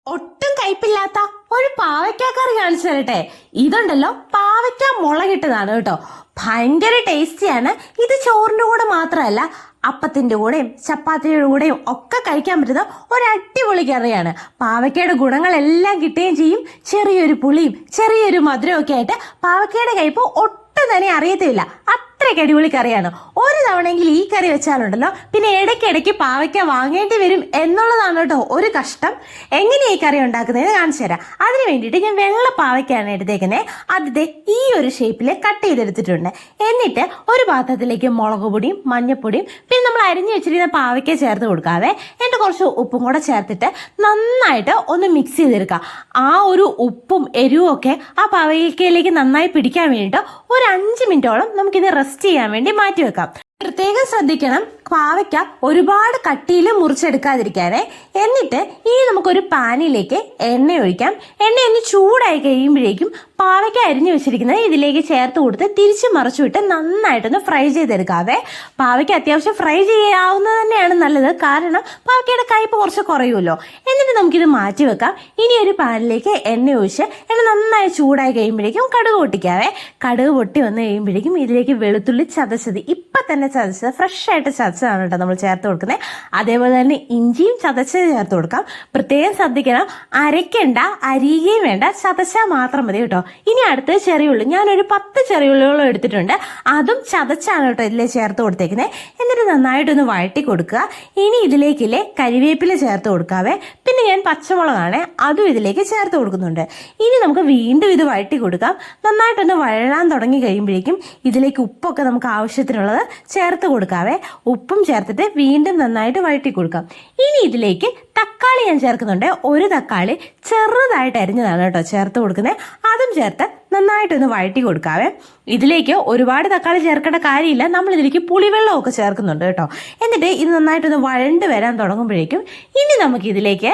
ഒട്ടും കയ്പില്ലാത്ത ഒരു പാവയ്ക്ക കറി കാണിച്ചു തരട്ടെ. ഇതുണ്ടല്ലോ പാവയ്ക്ക മുളകിട്ടതാണ് കേട്ടോ. ഭയങ്കര ടേസ്റ്റിയാണ്. ഇത് ചോറിന്റെ കൂടെ മാത്രമല്ല, അപ്പത്തിന്റെ കൂടെയും ചപ്പാത്തിയുടെ കൂടെയും ഒക്കെ കഴിക്കാൻ പറ്റുന്ന ഒരു അടിപൊളി കറിയാണ്. പാവയ്ക്കയുടെ ഗുണങ്ങളെല്ലാം കിട്ടുകയും ചെയ്യും. ചെറിയൊരു പുളിയും ചെറിയൊരു മധുരവും ഒക്കെ ആയിട്ട് പാവയ്ക്കയുടെ കയ്പ് ഒട്ടും തന്നെ അറിയത്തില്ല. അത്രയ്ക്ക് അടിപൊളി കറിയാണ്. ഒരു തവണയെങ്കിൽ ഈ കറി വെച്ചാലുണ്ടല്ലോ പിന്നെ ഇടയ്ക്കിടയ്ക്ക് പാവയ്ക്ക വാങ്ങേണ്ടി വരും എന്നുള്ളതാണ് കേട്ടോ ഒരു കഷ്ടം. എങ്ങനെയാ ഈ കറി ഉണ്ടാക്കുന്നതെന്ന് കാണിച്ചു തരാം. അതിന് വേണ്ടിയിട്ട് ഞാൻ വെള്ള പാവയ്ക്കാണ് എടുത്തേക്കുന്നത്. അതിന്റെ ഈ ഒരു ഷേപ്പിൽ കട്ട് ചെയ്തെടുത്തിട്ടുണ്ട്. എന്നിട്ട് ഒരു പാത്രത്തിലേക്ക് മുളക് പൊടിയും മഞ്ഞപ്പൊടിയും പിന്നെ നമ്മൾ അരിഞ്ഞു വെച്ചിരിക്കുന്ന പാവയ്ക്ക ചേർത്ത് കൊടുക്കാവേ. എന്നിട്ട് കുറച്ച് ഉപ്പും കൂടെ ചേർത്തിട്ട് നന്നായിട്ട് ഒന്ന് മിക്സ് ചെയ്തെടുക്കുക. ആ ഒരു ഉപ്പും എരിവും ഒക്കെ ആ പാവയ്ക്കയിലേക്ക് നന്നായി പിടിക്കാൻ വേണ്ടിയിട്ട് ഒരു 5 മിനിറ്റോളം നമുക്കിത് റെസ്റ്റ് ചെയ്യാൻ വേണ്ടി മാറ്റി വെക്കാം. പ്രത്യേകം ശ്രദ്ധിക്കണം, പാവയ്ക്ക ഒരുപാട് കട്ടിയിൽ മുറിച്ചെടുക്കാതിരിക്കാനേ. എന്നിട്ട് ഇനി നമുക്കൊരു പാനിലേക്ക് എണ്ണ ഒഴിക്കാം. എണ്ണ ഒന്ന് ചൂടായി കഴിയുമ്പോഴേക്കും പാവയ്ക്ക അരിഞ്ഞു വെച്ചിരിക്കുന്നത് ഇതിലേക്ക് ചേർത്ത് കൊടുത്ത് തിരിച്ചു മറിച്ചുവിട്ട് നന്നായിട്ടൊന്ന് ഫ്രൈ ചെയ്തെടുക്കാവേ. പാവയ്ക്ക അത്യാവശ്യം ഫ്രൈ ചെയ്യാവുന്നത് തന്നെയാണ് നല്ലത്, കാരണം പാവയ്ക്കയുടെ കയ്പ് കുറച്ച് കുറയുമല്ലോ. എന്നിട്ട് നമുക്കിത് മാറ്റി വെക്കാം. ഇനി ഒരു പാനിലേക്ക് എണ്ണ ഒഴിച്ച് എണ്ണ നന്നായി ചൂടായി കഴിയുമ്പോഴേക്കും കടുക് പൊട്ടിക്കാവേ. കടുക് പൊട്ടി വന്ന് കഴിയുമ്പോഴേക്കും ഇതിലേക്ക് വെളുത്തുള്ളി ചതച്ചത് ഇപ്പം തന്നെ ചതച്ചത് ഫ്രഷ് ആയിട്ട് ചതച്ചതാണ് കേട്ടോ നമ്മൾ ചേർത്ത് കൊടുക്കുന്നത്. അതേപോലെ തന്നെ ഇഞ്ചിയും ചതച്ചത് ചേർത്ത് കൊടുക്കാം. പ്രത്യേകം ശ്രദ്ധിക്കണം, അരയ്ക്കണ്ട, അരിയുകയും വേണ്ട, ചതച്ചാൽ മാത്രം മതി കേട്ടോ. ഇനി അടുത്ത് ചെറിയുള്ളി, ഞാനൊരു 10 ചെറിയുള്ളികളും എടുത്തിട്ടുണ്ട്. അതും ചതച്ചാണ് കേട്ടോ ഇതിലെ ചേർത്ത് കൊടുത്തേക്കുന്നത്. എന്നിട്ട് നന്നായിട്ടൊന്ന് വഴറ്റി കൊടുക്കുക. ഇനി ഇതിലേക്കില്ലേ കരിവേപ്പില ചേർത്ത് കൊടുക്കാവേ. പിന്നെ ഞാൻ പച്ചമുളകാണ്, അതും ഇതിലേക്ക് ചേർത്ത് കൊടുക്കുന്നുണ്ട്. ഇനി നമുക്ക് വീണ്ടും ഇത് വഴറ്റി കൊടുക്കാം. നന്നായിട്ടൊന്ന് വഴലാൻ തുടങ്ങി കഴിയുമ്പോഴേക്കും ഇതിലേക്ക് ഉപ്പൊക്കെ നമുക്ക് ആവശ്യത്തിനുള്ളത് ചേർത്ത് കൊടുക്കാവേ. ഉപ്പും ചേർത്തിട്ട് വീണ്ടും നന്നായിട്ട് വഴറ്റി കൊടുക്കാം. ഇനി ഇതിലേക്ക് തക്കാളി ഞാൻ ചേർക്കുന്നുണ്ട്. ഒരു തക്കാളി ചെറുതായിട്ട് അരിഞ്ഞതാണ് കേട്ടോ ചേർത്ത് കൊടുക്കുന്നത്. അതും ചേർത്ത് നന്നായിട്ടൊന്ന് വഴറ്റി കൊടുക്കാവേ. ഇതിലേക്ക് ഒരുപാട് തക്കാളി ചേർക്കേണ്ട കാര്യമില്ല, നമ്മൾ ഇതിലേക്ക് പുളിവെള്ളമൊക്കെ ചേർക്കുന്നുണ്ട് കേട്ടോ. എന്നിട്ട് ഇത് നന്നായിട്ടൊന്ന് വഴണ്ട് വരാൻ തുടങ്ങുമ്പോഴേക്കും ഇനി നമുക്ക് ഇതിലേക്ക്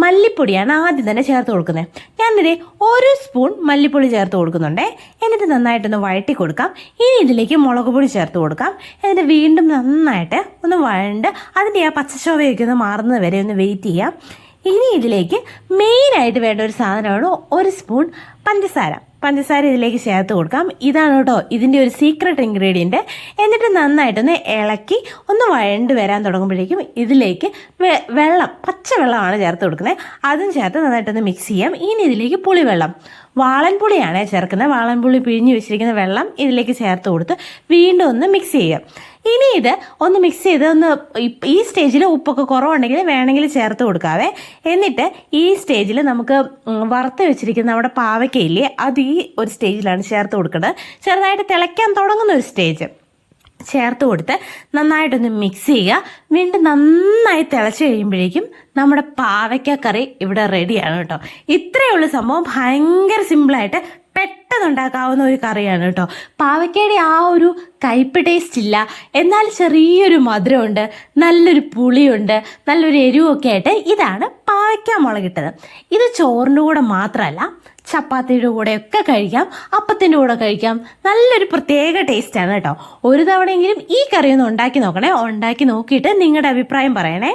മല്ലിപ്പൊടിയാണ് ആദ്യം തന്നെ ചേർത്ത് കൊടുക്കുന്നത്. ഞാനിതിൽ 1 സ്പൂൺ മല്ലിപ്പൊടി ചേർത്ത് കൊടുക്കുന്നുണ്ടേ. എന്നിട്ട് നന്നായിട്ടൊന്ന് വഴറ്റി കൊടുക്കാം. ഇനി ഇതിലേക്ക് മുളക് പൊടി ചേർത്ത് കൊടുക്കാം. എന്നിട്ട് വീണ്ടും നന്നായിട്ട് ഒന്ന് വഴണ്ട് അതിൻ്റെ ആ പച്ചച്ചോവയൊക്കെ ഒന്ന് മാറുന്നത് വരെ ഒന്ന് വെയിറ്റ് ചെയ്യാം. ഇനി ഇതിലേക്ക് മെയിനായിട്ട് വേണ്ട ഒരു സാധനമാണ് 1 സ്പൂൺ പഞ്ചസാര ഇതിലേക്ക് ചേർത്ത് കൊടുക്കാം. ഇതാണ് കേട്ടോ ഇതിൻ്റെ ഒരു സീക്രട്ട് ഇൻഗ്രീഡിയൻറ്റ്. എന്നിട്ട് നന്നായിട്ടൊന്ന് ഇളക്കി ഒന്ന് വഴണ്ട് വരാൻ തുടങ്ങുമ്പോഴേക്കും ഇതിലേക്ക് പച്ചവെള്ളമാണ് ചേർത്ത് കൊടുക്കുന്നത്. അതും ചേർത്ത് നന്നായിട്ടൊന്ന് മിക്സ് ചെയ്യാം. ഇനി ഇതിലേക്ക് പുളിവെള്ളം, വാളൻപുളിയാണ് ചേർക്കുന്നത്. വാളൻപുളി പിഴിഞ്ഞ് വെച്ചിരിക്കുന്ന വെള്ളം ഇതിലേക്ക് ചേർത്ത് കൊടുത്ത് വീണ്ടും ഒന്ന് മിക്സ് ചെയ്യാം. ഇനി ഇത് ഒന്ന് മിക്സ് ചെയ്ത് ഈ സ്റ്റേജിൽ ഉപ്പൊക്കെ കുറവുണ്ടെങ്കിൽ വേണമെങ്കിൽ ചേർത്ത് കൊടുക്കാവേ. എന്നിട്ട് ഈ സ്റ്റേജിൽ നമുക്ക് വറുത്ത് വെച്ചിരിക്കുന്ന നമ്മുടെ പാവയ്ക്കയില്ലേ, അത് ഈ ഒരു സ്റ്റേജിലാണ് ചേർത്ത് കൊടുക്കേണ്ടത്. ചെറുതായിട്ട് തിളയ്ക്കാൻ തുടങ്ങുന്ന ഒരു സ്റ്റേജ് ചേർത്ത് കൊടുത്ത് നന്നായിട്ടൊന്ന് മിക്സ് ചെയ്യുക. വീണ്ടും നന്നായി തിളച്ച് കഴിയുമ്പോഴേക്കും നമ്മുടെ പാവയ്ക്ക കറി ഇവിടെ റെഡിയാണ് കേട്ടോ. ഇത്രയേ ഉള്ളൂ സംഭവം. ഭയങ്കര സിമ്പിളായിട്ട് പെട്ടെന്ന് ഉണ്ടാക്കാവുന്ന ഒരു കറിയാണ് കേട്ടോ. പാവയ്ക്കയുടെ ആ ഒരു കയ്പ് ടേസ്റ്റ് ഇല്ല, എന്നാൽ ചെറിയൊരു മധുരമുണ്ട്, നല്ലൊരു പുളിയുണ്ട്, നല്ലൊരു എരിവൊക്കെ ആയിട്ട് ഇതാണ് പാവയ്ക്ക മുളകിട്ടത്. ഇത് ചോറിൻ്റെ കൂടെ മാത്രമല്ല, ചപ്പാത്തിയുടെ കൂടെയൊക്കെ കഴിക്കാം, അപ്പത്തിൻ്റെ കൂടെ കഴിക്കാം. നല്ലൊരു പ്രത്യേക ടേസ്റ്റാണ് കേട്ടോ. ഒരു തവണയെങ്കിലും ഈ കറി ഒന്ന് ഉണ്ടാക്കി നോക്കണേ. ഉണ്ടാക്കി നോക്കിയിട്ട് നിങ്ങളുടെ അഭിപ്രായം പറയണേ.